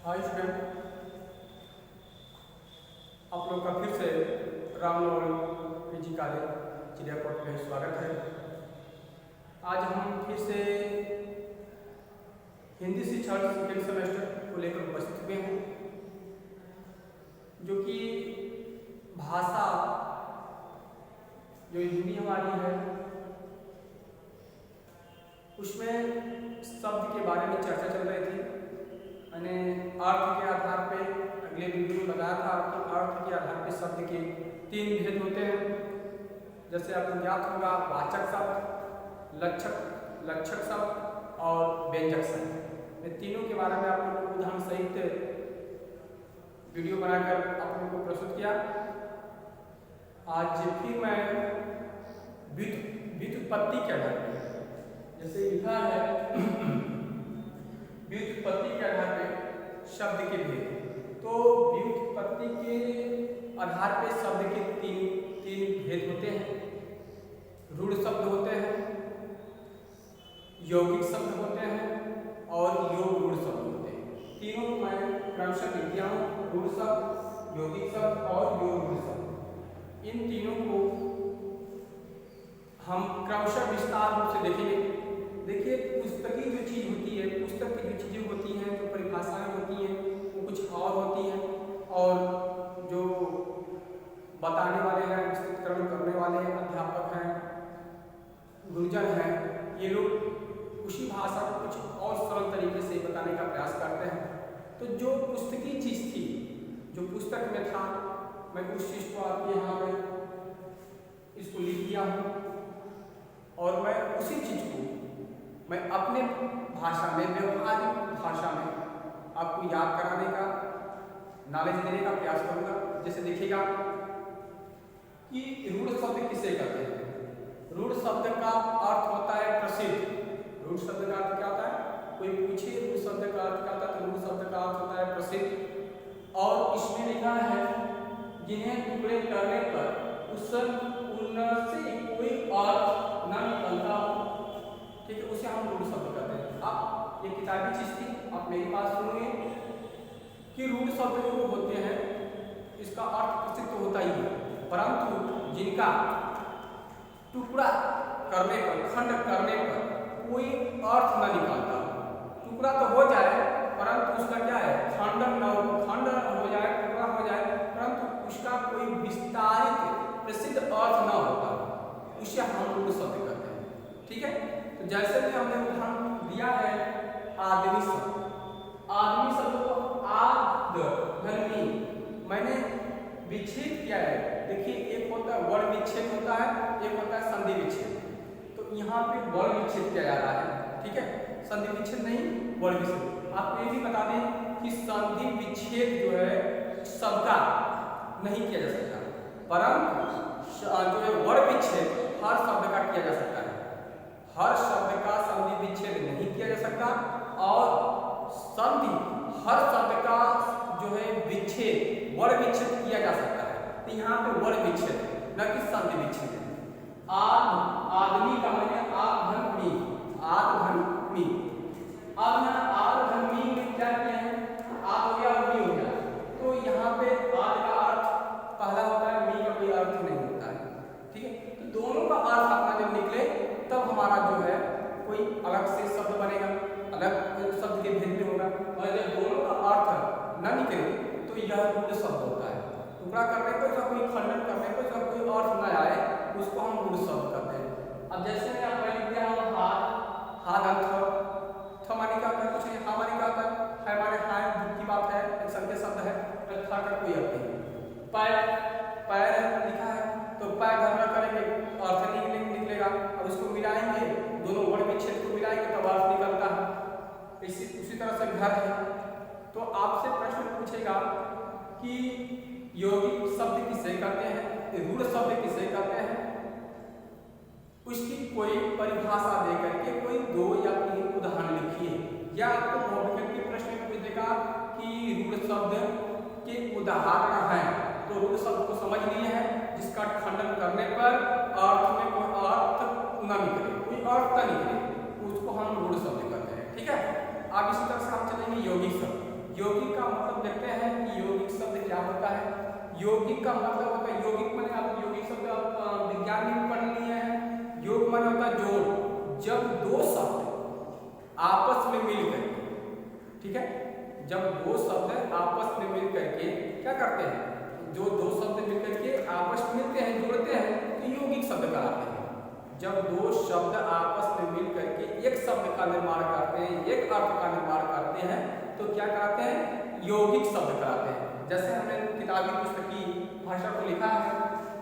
Hi student, आप लोग का फिर से रामनवल पीजी कॉलेज चिड़ियाकोट में स्वागत है। आज हम फिर से हिंदी शिक्षण सेकेंड सेमेस्टर को लेकर उपस्थित हुए हैं, जो कि भाषा जो हिंदी हमारी है उसमें शब्द के बारे में चर्चा चल रही थी। मैंने अर्थ के आधार पे अगले वीडियो में बताया था कि अर्थ के आधार पे शब्द के 3 भेद होते हैं। जैसे आपको ज्ञात होगा वाचक शब्द, लक्षक शब्द और व्यंजक शब्द। इन तीनों के बारे में आप लोगों को उदाहरण सहित वीडियो बनाकर आप लोगों को प्रस्तुत किया। आज फिर मैं व्युत्पत्ति के आधार पर, जैसे लिखा है व्युत्पत्ति के आधार पे शब्द के भेद, तो व्युत्पत्ति के आधार पे शब्द के तीन भेद होते हैं। रूढ़ शब्द होते हैं, यौगिक शब्द होते हैं और योग रूढ़ शब्द होते हैं। तीनों मैं क्रमशः लिख दिया हूँ, रूढ़ शब्द, यौगिक शब्द और योग रूढ़ शब्द। इन तीनों को हम क्रमशः विस्तार रूप से देखेंगे। देखिए, पुस्तकी जो चीज़ होती है, पुस्तक की जो चीज़ें होती हैं, जो परिभाषाएं होती हैं, वो कुछ और होती हैं, और जो बताने वाले हैं, विस्तृतकरण करने वाले अध्यापक हैं, गुरुजन हैं, ये लोग उसी भाषा को कुछ और सरल तरीके से बताने का प्रयास करते हैं। तो जो पुस्तकी चीज़ थी, जो पुस्तक में था, मैं उस चीज़ को आपके यहाँ में इसको लिख दिया हूँ, और मैं उसी चीज़ को मैं अपने भाषा में, व्यवहारिक भाषा में आपको याद कराने का, नॉलेज देने का प्रयास करूँगा। जैसे देखिएगा कि रूढ़ शब्द किसे कहते हैं। रूढ़ शब्द का अर्थ होता है प्रसिद्ध। रूढ़ शब्द का अर्थ क्या होता है? कोई पूछे रूढ़ शब्द का अर्थ क्या होता है, तो रूढ़ शब्द का अर्थ होता है प्रसिद्ध। और इसमें लिखा है जिन्हें टुकड़े करने पर उनसे कोई अर्थ न निकलता हो, ठीक है, उसे हम रूढ़ शब्द कहते हैं। अब ये किताबी चीज थी, आप मेरी बात सुनिए कि रूढ़ शब्द जो होते हैं इसका अर्थ प्रसिद्ध तो होता ही है, परंतु जिनका टुकड़ा करने पर, खंड करने पर कोई अर्थ न निकलता हो। टुकड़ा तो हो जाए परंतु उसका क्या है, खंडन न हो, खंड हो जाए, टुकड़ा हो जाए, परंतु उसका कोई विस्तारित प्रसिद्ध अर्थ न होता, उसे हम रूढ़ शब्द कहते हैं। ठीक है, तो जैसे कि हमने उदाहरण दिया है आदमी शब्द। आदमी शब्द को आदमी मैंने विच्छेद किया है। देखिए, एक होता है वर्ण विच्छेद होता है, एक होता है संधि विच्छेद। तो यहाँ पे वर्ण विच्छेद किया जा रहा है, ठीक है, संधि विच्छेद नहीं, वर्ण विच्छेद। आपको ये भी बता दें कि संधि विच्छेद जो है सबका नहीं किया जा सकता, परंतु जो है वर्ण विच्छेद हर शब्द का किया जा सकता है। हर शब्द का संधि विच्छेद नहीं किया जा सकता, और संधि हर शब्द का जो है विच्छेद, वर्ण विच्छेद किया जा सकता है। तो यहाँ पे वर्ण विच्छेद न कि संधि विच्छेद। आदमी का माने आधमी, आधमी। अब यहाँ आधमी में क्या किया है, आ हो गया और मी हो गया, तो यहाँ पे आद का अर्थ पहला होता है, मी का कोई अर्थ नहीं होता है। ठीक है, तो दोनों का अर्थ अपना जब निकले तब हमारा जो है कोई अलग से शब्द बनेगा, अलग शब्द के भेद में होगा। और जब दोनों का अर्थ न निकले तो यह रूढ़ शब्द होता है। टुकड़ा करने पर जब कोई खंडन करने पर जब कोई अर्थ न आए उसको हम रूढ़ शब्द कहते हैं। अब जैसे मैं आपको लिख दिया हूँ हाथ, थ माने क्या होता है, कुछ नहीं, हा माने क्या होता है माने हाय, दुख की बात है, एक संख्या शब्द है, था का कोई अर्थ नहीं। पैर लिखा है, तो पैर धरना करेंगे, अर्थ निकलेगा। अब उसको मिलाएंगे, दोनों वर्ण विच्छेद को मिलाएंगे तब अर्थ निकलता है। उसी तरह से घर है। तो आपसे प्रश्न पूछेगा कि यौगिक शब्द किसे कहते हैं, रूढ़ शब्द किसे कहते हैं, उसकी कोई परिभाषा देकर के कोई 2 या 3 उदाहरण लिखिए। या आपको बहुविकल्पी के प्रश्न पूछ देगा कि रूढ़ शब्द के उदाहरण हैं, तो रूढ़ शब्द को समझ लिए हैं जिसका खंडन करने पर अर्थ में कोई अर्थ न निकले, कोई अर्थ न निकले, उसको हम रूढ़ शब्द कहते हैं। ठीक है, अब इसी तरह से हम चलेंगे यौगिक शब्द। यौगिक का मतलब देखते हैं कि यौगिक शब्द क्या होता है। यौगिक का मतलब होता है, यौगिक माने आप यौगिक शब्द आप विज्ञान में भी पढ़ लिए हैं। योग माने होता है जोड़। जब दो शब्द आपस में मिल करके, ठीक है, जब दो शब्द आपस में मिल करके क्या करते हैं, जो दो शब्द मिल करके आपस में मिलते हैं, जुड़ते हैं, तो यौगिक शब्द कहलाते हैं। जब दो शब्द आपस में मिल करके एक शब्द का निर्माण करते हैं, एक अर्थ का निर्माण करते हैं, तो क्या कहते हैं, यौगिक शब्द कहलाते हैं। जैसे हमने किताबी पुस्तकी भाषा को लिखा है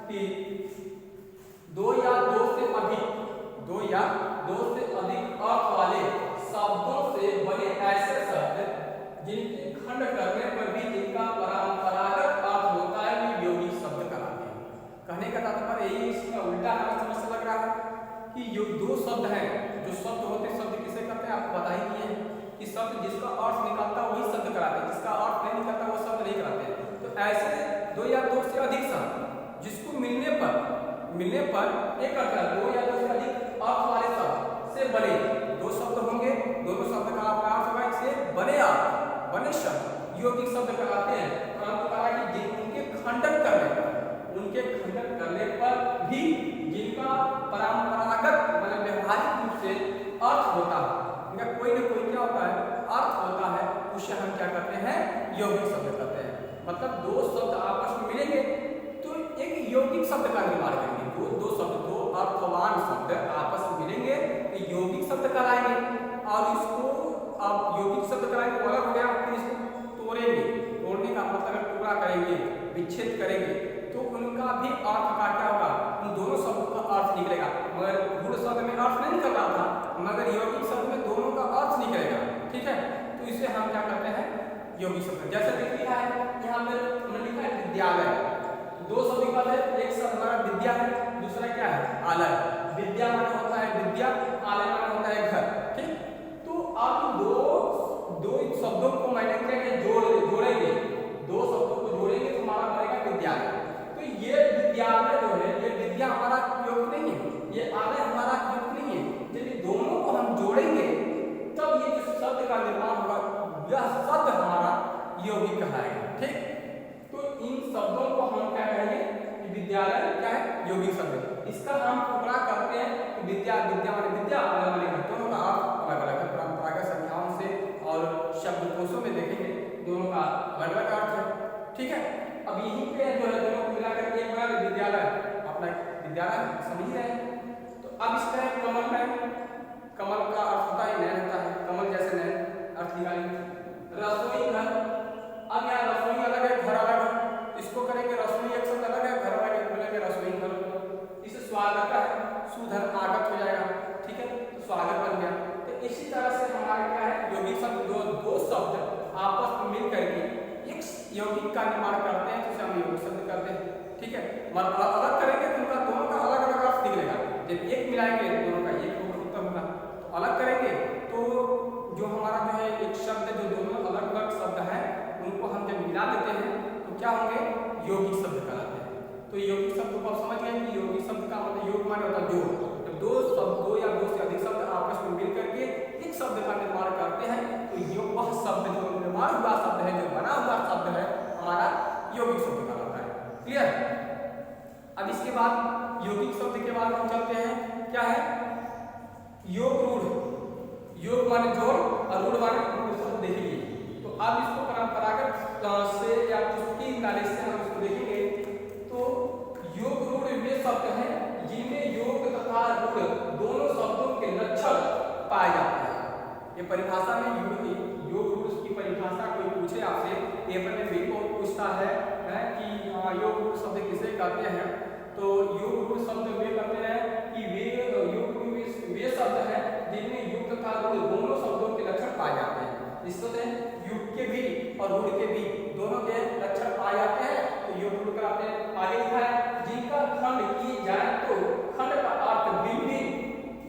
कि दो या दो से अधिक, दो या दो से अधिक अर्थ वाले शब्दों से बने ऐसे शब्द जिनके खंड करने पर भी जिनका परंपरागत अर्थ होता है, वे यौगिक शब्द कहलाते हैं। कहने का तात्पर्य यही, इसका उल्टा हमें समझ से लग रहा है कि ये दो शब्द हैं, जो शब्द होते हैं, शब्द किसे कहते हैं आपको बता ही दिए हैं कि शब्द जिसका अर्थ निकलता है वही शब्द कहलाते हैं, जिसका अर्थ नहीं निकलता वो शब्द नहीं कहलाते हैं। तो ऐसे दो या दो से अधिक शब्द जिसको मिलने पर एक अर्थ, दो या दो से अधिक अर्थ वाले शब्द से बने दो शब्द होंगे, दोनों शब्द का आपका अर्थ होगा, इससे बने अर्थ, बने शब्द यौगिक शब्द कहलाते हैं। परंतु कहा कि उनके खंडन करने पर भी जिनका परंपरागत मतलब व्यवहारिक रूप से अर्थ होता है, इनका कोई न कोई क्या होता है, अर्थ होता है, उसे हम क्या करते हैं, यौगिक शब्द कहते हैं। मतलब दो शब्द आपस में मिलेंगे तो एक यौगिक शब्द का निर्माण करेंगे। दो शब्द, दो अर्थवान शब्द आपस में मिलेंगे तो यौगिक शब्द कहलाएंगे। और इसको आप यौगिक शब्द कराएंगे तो अलग हो गया, फिर इसको तोड़ेंगे, तोड़ने का मतलब टुकड़ा करेंगे, विच्छेद करेंगे, तो उनका भी अर्थ का क्या होगा, उन दोनों शब्दों का अर्थ निकलेगा। मगर गुण शब्द में अर्थ नहीं निकल रहा था, मगर यौगिक शब्द में दोनों का अर्थ निकलेगा, ठीक है। तो इसे हम क्या करते हैं, यौगिक शब्द। जैसे देख लिखा है यहाँ पर हमने लिखा है विद्यालय, दो शब्द निकला है, एक शब्द हमारा विद्या है, दूसरा क्या है, आलय। विद्या माने होता है विद्या, आलय माने होता है घर, ठीक। तो आप दो शब्दों को मैंने क्या जोड़ेंगे, दो शब्दों को जोड़ेंगे तो हमारा बनेगा विद्यालय। तो ये विद्यालय जो है, ये विद्या हमारा योग नहीं है, ये आलय हमारा योग नहीं है। यदि दोनों को हम जोड़ेंगे तब ये जो शब्द का निर्माण होगा, यह शब्द हमारा यौगिक कहलाएगा, ठीक। तो इन शब्दों को हम क्या कहेंगे कि विद्यालय क्या है, यौगिक शब्द। इसका हम टुकड़ा करते हैं तो विद्या माने विद्या, आलय माने घर, दोनों का अर्थ अलग अलग है। परंपरागत संख्याओं से और शब्दकोशों में देखेंगे दोनों का अलग अलग अर्थ है, ठीक है। अब यहीं पे जो है दोनों को मिलाकर एक बना विद्यालय, अपना विद्यालय समझ रहे हैं। तो अब इसका है कमल में, कमल का अर्थ होता है नयन होता है, कमल जैसे नयन अर्थ निकालेंगे। रसोई घर, अब यहाँ रसोई अलग है, घर अलग है, इसको करेंगे रसोई एक शब्द अलग है, घर अलग है, बोलेंगे रसोई घर। इसे स्वागत है, सुधर आगत हो जाएगा, ठीक है, तो स्वागत बन गया। तो इसी तरह से हमारे क्या है, यौगिक शब्द, दो शब्द आपस में मिल करके एक यौगिक का निर्माण करते हैं, जिसे हम यौगिक शब्द करते हैं, ठीक है। मतलब अलग करेंगे तो उनका दोनों का अलग अलग अर्थ निकलेगा। जब एक मिलाएंगे दोनों का एक उत्तर होगा, तो अलग करेंगे तो जो हमारा जो है एक शब्द, जो दोनों अलग अलग शब्द हैं उनको हम जब मिला देते हैं तो क्या होंगे, यौगिक शब्द कहलाते हैं। तो यौगिक शब्द को आप समझ गए कि यौगिक शब्द का मतलब योग माने होता है जोड़। जब दो या दो से अधिक शब्द आपस में मिल करके एक शब्द का निर्माण करते हैं तो ये वह शब्द जो निर्माण हुआ शब्द है, जो बना हुआ शब्द है, हमारा यौगिक शब्द कहलाता है। क्लियर। अब इसके बाद यौगिक शब्द के बाद हम चलते हैं, क्या है, योग रूढ़। योग माने जोड़ और रूढ़ माने शब्द देख लीजिए। तो अब इसको परंपरागत से या पुस्तकीय नॉलेज से हम इसको देखेंगे तो योग रूढ़ वे शब्द हैं जिनमें योग तथा रूढ़ दोनों शब्दों के लक्षण पाए जाते हैं। ये परिभाषा में योग रूढ़ की परिभाषा कोई पूछे आपसे, पेपर में भी बहुत पूछता है कि योग रूढ़ शब्द किसे कहते हैं, तो योग रूढ़ शब्द वे कहते हैं कि वे शब्द हैं जिनमें युग तथा रूढ़ दोनों शब्दों के लक्षण पाए जाते हैं। इससे युग के भी और रूढ़ के भी दोनों के लक्षण पाए जाते हैं। तो योग रूढ़ का आपने आगे लिखा है, जिनका खंड की जाए तो खंड का अर्थ भिन्न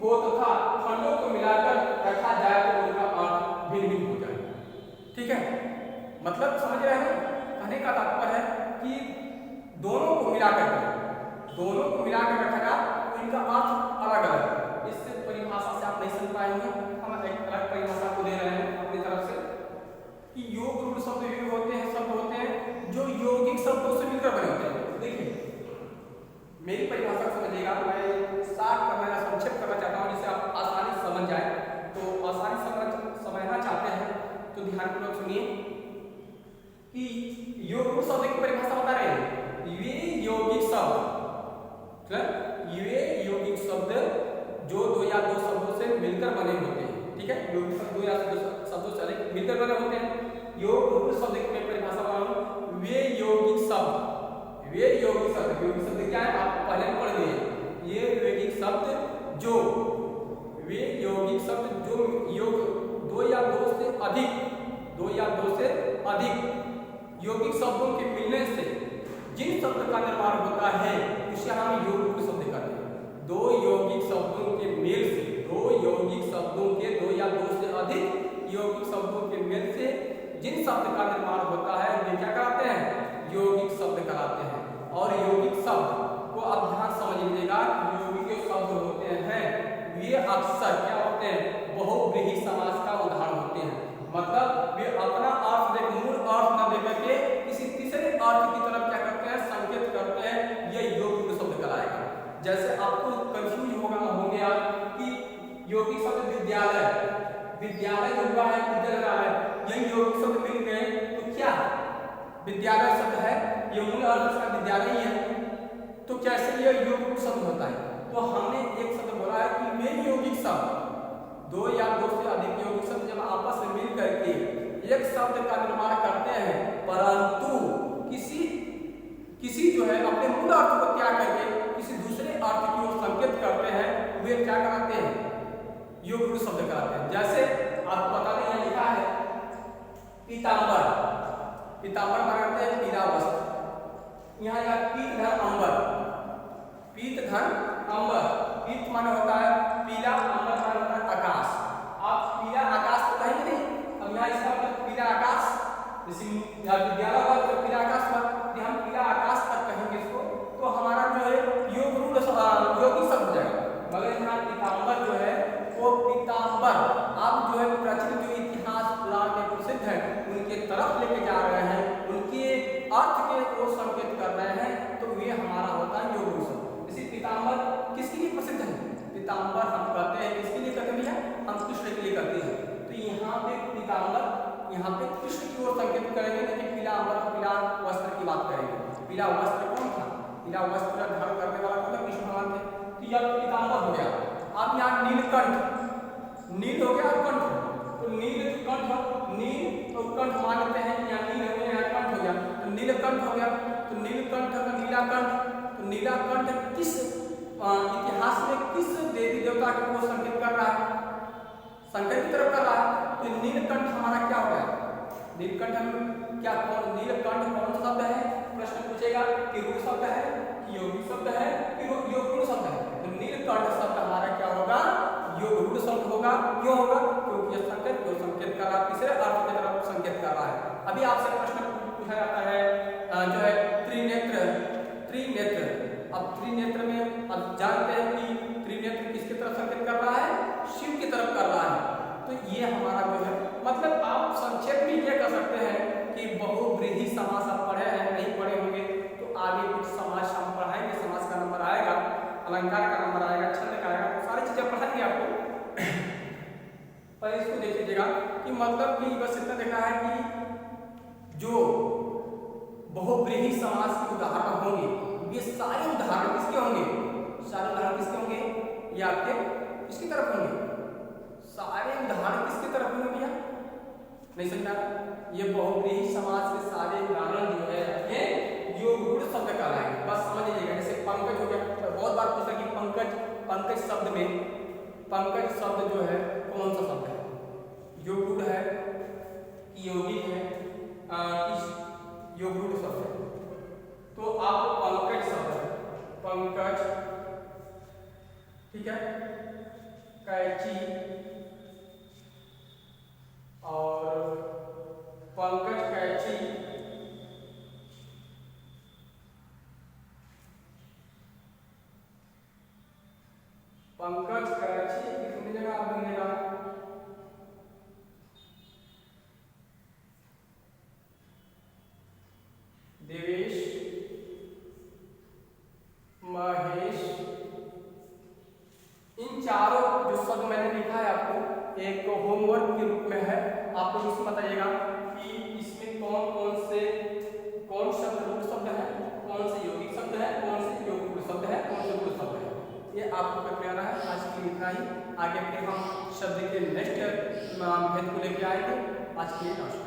हो तथा खंडों को मिलाकर रखा जाए तो उनका अर्थ भिन्न हो जाए, ठीक है। मतलब समझ रहे हैं, कहने का तात्पर्य है कि दोनों को मिलाकर रखेगा तो इनका अर्थ अलग अलग है। इससे परिभाषा से आप नहीं समझ पाएंगे, हम एक अलग परिभाषा को दे रहे हैं अपनी तरफ से कि योग रूढ़ ठीक है, यौगिक शब्द दो या शब्दों से अधिक मिलकर बने होते हैं। योग रूढ़ शब्द की मैं परिभाषा बना रहा हूं, वे यौगिक शब्द, वे यौगिक शब्द, यौगिक शब्द क्या है आप पहले पढ़ लिए, ये यौगिक शब्द जो, वे यौगिक शब्द जो योग दो या दो से अधिक, दो या दो से अधिक यौगिक शब्दों के मिलने से जिन शब्द का निर्माण होता है उसे हम यौगिक शब्द कहते हैं। दो यौगिक शब्दों के मेल से, दो यौगिक शब्दों के, दो या दो से अधिक यौगिक शब्दों के मेल से जिन शब्द का निर्माण होता है वे क्या कहलाते हैं, यौगिक शब्द कहलाते हैं। और यौगिक शब्द को आप ध्यान समझ लीजिएगा, यौगिक जो शब्द होते हैं वे अक्सर क्या होते हैं, बहुव्रीहि समास का उदाहरण होते हैं। मतलब वे अपना अर्थ देख, मूल अर्थ न देकर के किसी तीसरे अर्थ की तरफ क्या करते हैं, संकेत करते हैं, यह यौगिक शब्द कहलाएगा। जैसे आपको कंफ्यूज होंगे आप कि यौगिक शब्द विद्यालय, विद्यालय जो हुआ है विद्यालय, यही यौगिक शब्द मिल गए तो क्या विद्यालय शब्द है, ये मूल अर्थ इसका विद्यालय ही है, तो कैसे यह यौगिक शब्द होता है। तो हमने एक शब्द बोला है कि वे यौगिक शब्द, दो या दो से अधिक यौगिक शब्द जब आपस में मिल करके एक शब्द का निर्माण करते हैं, परंतु किसी जो है अपने मूल अर्थ को त्याग करके किसी दूसरे अर्थ की ओर संकेत करते हैं, वे क्या कहते हैं, यौगिक शब्द कहते हैं। जैसे आपको पता नहीं यहाँ लिखा है पीतांबर, पीतांबर मानते हैं पीला वस्त्र, यहाँ या पीत धन अंबर, पीत धन अंबर, पीत माने होता है पीला, अंबर माने होता है आकाश। आप पीला आकाश तो कहेंगे नहीं, अब यहाँ इसका मतलब पीला आकाश, जैसे विद्यालय हुआ तो पीला आकाश हुआ, हम पीला आकाश तक कहेंगे इसको, तो हमारा जो है योग रूढ़ यौगिक शब्द हो जाएगा। मगर यहाँ पीतांबर जो है वो पीतांबर, आप जो है प्रचलित जो इतिहास पुराण में प्रसिद्ध है उनके तरफ लेके जा रहे हैं, उनके अर्थ के को संकेत कर रहे हैं, तो ये हमारा होता है यौगिक शब्द। इसी पीतांबर किसके लिए प्रसिद्ध है, पीतांबर हम कहते हैं किसके लिए कहते हैं भैया, हम कृष्ण के लिए कहते हैं। तो यहाँ पे पीतांबर, यहाँ पे कृष्ण की ओर संकेत करेंगे, लेकिन पीला अंबर, पीला वस्त्र की बात करेंगे। पीला वस्त्र कौन था, पीला वस्त्र धारण करने वाला कौन था, कृष्ण भगवान थे। तो यह पीतांबर हो गया। अब यहाँ नीलकंठ, नील हो गया और कंठ, तो नील कंठ, नील तो कंठ मानते हैं, यहाँ नील हो गया, यहाँ कंठ हो गया, तो नीलकंठ हो गया। तो नीलकंठ का नीलाकंठ, तो नीलाकंठ किस इतिहास में किस देवी देवता को संकेत कर रहा है, शंकर की तरफ कर रहा है। तो नीलकंठ हमारा क्या हो गया, नीलकंठ हम क्या, नीलकंठ कौन सा शब्द है, प्रश्न पूछेगा कि रूढ़ शब्द है कि यौगिक शब्द है कि योग रूढ़ शब्द है। तो नीलकंठ शब्द हमारा क्या होगा, योग रूढ़ शब्द होगा। क्यों होगा, क्योंकि यह संकेत को संकेत कर रहा है, तीसरे अर्थ की तरफ संकेत कर रहा है। अभी आपसे प्रश्न पूछा जाता है जो है त्रिनेत्र, त्रिनेत्र, अब त्रिनेत्र में अब जानते हैं कि त्रिनेत्र किसकी तरफ संकेत कर रहा है, शिव की तरफ कर रहा है। तो ये हमारा जो है, मतलब आप संक्षेप में ये कह सकते हैं कि बहुव्रीहि समास आप पढ़े हैं, नहीं पढ़े होंगे तो आगे कुछ समास हम पढ़ाएंगे, समास का नंबर आएगा, अलंकार का नंबर आएगा, छंद का आएगा, तो सारी चीजें पढ़ाएंगे आपको। पर इसको देख लीजिएगा कि मतलब कि बस इतना देखा है कि जो बहुव्रीहि समास के उदाहरण होंगे, ये सारे उदाहरण किसके होंगे, सारे उदाहरण किसके होंगे, ये आपके किसकी तरफ होंगे, सारे उदाहरण किसकी तरफ होंगे भैया, नहीं समझा। ये बहुव्रीहि समास के सारे उदाहरण जो है ये योग रूढ़ शब्द कहलाएंगे, बस समझ लीजिएगा। जैसे पंकज हो गया, तो बहुत बार पूछा कि पंकज, पंकज शब्द में, पंकज शब्द जो है कौन सा शब्द है, योग रूढ़ है कि यौगिक है, किस योग रूढ़ शब्द है। तो आप पंकज शब्द, पंकज, ठीक है, कैंची और पंकज कैंची, पंकज कैंची कितनी जगह आप मिलेगा, देवेश, महेश, इन चारों जो शब्द मैंने लिखा है आपको एक होमवर्क के रूप में है, आप लोग इसमें बताइएगा कि इसमें कौन कौन शब्द रूढ़ शब्द है, कौन से यौगिक शब्द है, कौन से योग रूढ़ शब्द है, कौन से रूढ़ शब्द है, ये आपको करके आना है। आज के लिए इतना ही। आगे फिर हम शब्द के नेक्स्ट भेद को लेके आएंगे। आज के लिए नमस्कार।